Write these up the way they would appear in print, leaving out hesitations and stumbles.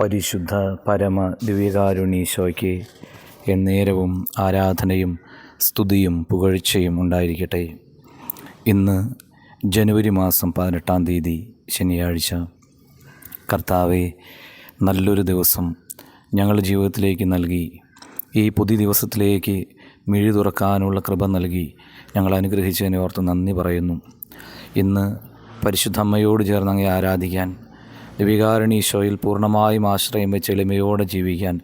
പരിശുദ്ധ പരമ ദിവ്യകാരുണ്യീശോയ്ക്ക് എന്നേരവും ആരാധനയും സ്തുതിയും പുകഴ്ചയും ഉണ്ടായിരിക്കട്ടെ. ഇന്ന് ജനുവരി മാസം 18-ാം തീയതി ശനിയാഴ്ച. കർത്താവെ, നല്ലൊരു ദിവസം ഞങ്ങളുടെ ജീവിതത്തിലേക്ക് നൽകി ഈ പുതിയ ദിവസത്തിലേക്ക് മിഴി തുറക്കാനുള്ള കൃപ നൽകി ഞങ്ങൾ അനുഗ്രഹിച്ചതിനെ ഓർത്ത് നന്ദി പറയുന്നു. ഇന്ന് പരിശുദ്ധ അമ്മയോട് ചേർന്ന് അങ്ങേ ആരാധിക്കാൻ, ദിവ്യകാരുണ്യീശോയിൽ പൂർണ്ണമായും ആശ്രയം വെച്ച് എളിമയോടെ ജീവിക്കാൻ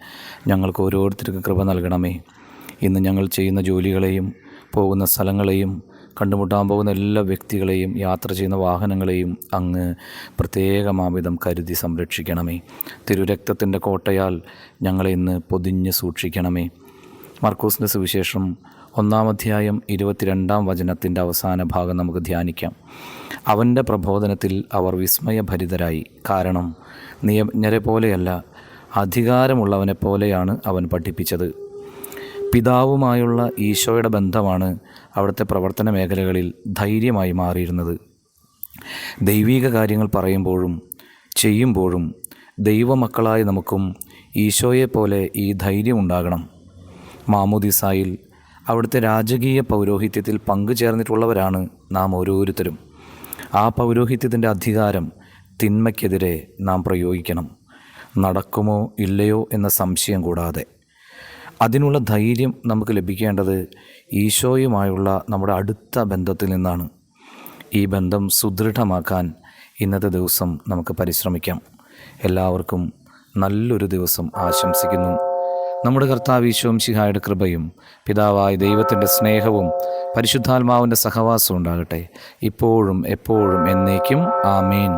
ഞങ്ങൾക്ക് ഓരോരുത്തർക്കും കൃപ നൽകണമേ. ഇന്ന് ഞങ്ങൾ ചെയ്യുന്ന ജോലികളെയും പോകുന്ന സ്ഥലങ്ങളെയും കണ്ടുമുട്ടാൻ പോകുന്ന എല്ലാ വ്യക്തികളെയും യാത്ര ചെയ്യുന്ന വാഹനങ്ങളെയും അങ്ങ് പ്രത്യേകമാവിധം കരുതി സംരക്ഷിക്കണമേ. തിരുരക്തത്തിൻ്റെ കോട്ടയാൽ ഞങ്ങളെ ഇന്ന് പൊതിഞ്ഞ് സൂക്ഷിക്കണമേ. മർക്കോസിൻ്റെ സുവിശേഷം 1-ാം അധ്യായം 22-ാം വചനത്തിൻ്റെ അവസാന ഭാഗം നമുക്ക് ധ്യാനിക്കാം. അവൻ്റെ പ്രബോധനത്തിൽ അവർ വിസ്മയഭരിതരായി. കാരണം നിയമജ്ഞരെ പോലെയല്ല, അധികാരമുള്ളവനെ പോലെയാണ് അവൻ പഠിപ്പിച്ചത്. പിതാവുമായുള്ള ഈശോയുടെ ബന്ധമാണ് അവിടുത്തെ പ്രവർത്തന മേഖലകളിൽ ധൈര്യമായി മാറിയിരുന്നത്. ദൈവീക കാര്യങ്ങൾ പറയുമ്പോഴും ചെയ്യുമ്പോഴും ദൈവമക്കളായ നമുക്കും ഈശോയെപ്പോലെ ഈ ധൈര്യമുണ്ടാകണം. മാമോദിസായിൽ അവിടുത്തെ രാജകീയ പൗരോഹിത്യത്തിൽ പങ്കുചേർന്നിട്ടുള്ളവരാണ് നാം ഓരോരുത്തരും. ആ പൗരോഹിത്യത്തിൻ്റെ അധികാരം തിന്മയ്ക്കെതിരെ നാം പ്രയോഗിക്കണം, നടക്കുമോ ഇല്ലയോ എന്ന സംശയം കൂടാതെ. അതിനുള്ള ധൈര്യം നമുക്ക് ലഭിക്കേണ്ടത് ഈശോയുമായുള്ള നമ്മുടെ അടുത്ത ബന്ധത്തിൽ നിന്നാണ്. ഈ ബന്ധം സുദൃഢമാക്കാൻ ഇന്നത്തെ ദിവസം നമുക്ക് പരിശ്രമിക്കാം. എല്ലാവർക്കും നല്ലൊരു ദിവസം ആശംസിക്കുന്നു. നമ്മുടെ കർത്താവ് ഈശോ മിശിഹായുടെ കൃപയും പിതാവായ ദൈവത്തിൻ്റെ സ്നേഹവും പരിശുദ്ധാത്മാവിൻ്റെ സഹവാസവും ഉണ്ടാകട്ടെ, ഇപ്പോഴും എപ്പോഴും എന്നേക്കും. ആമേൻ.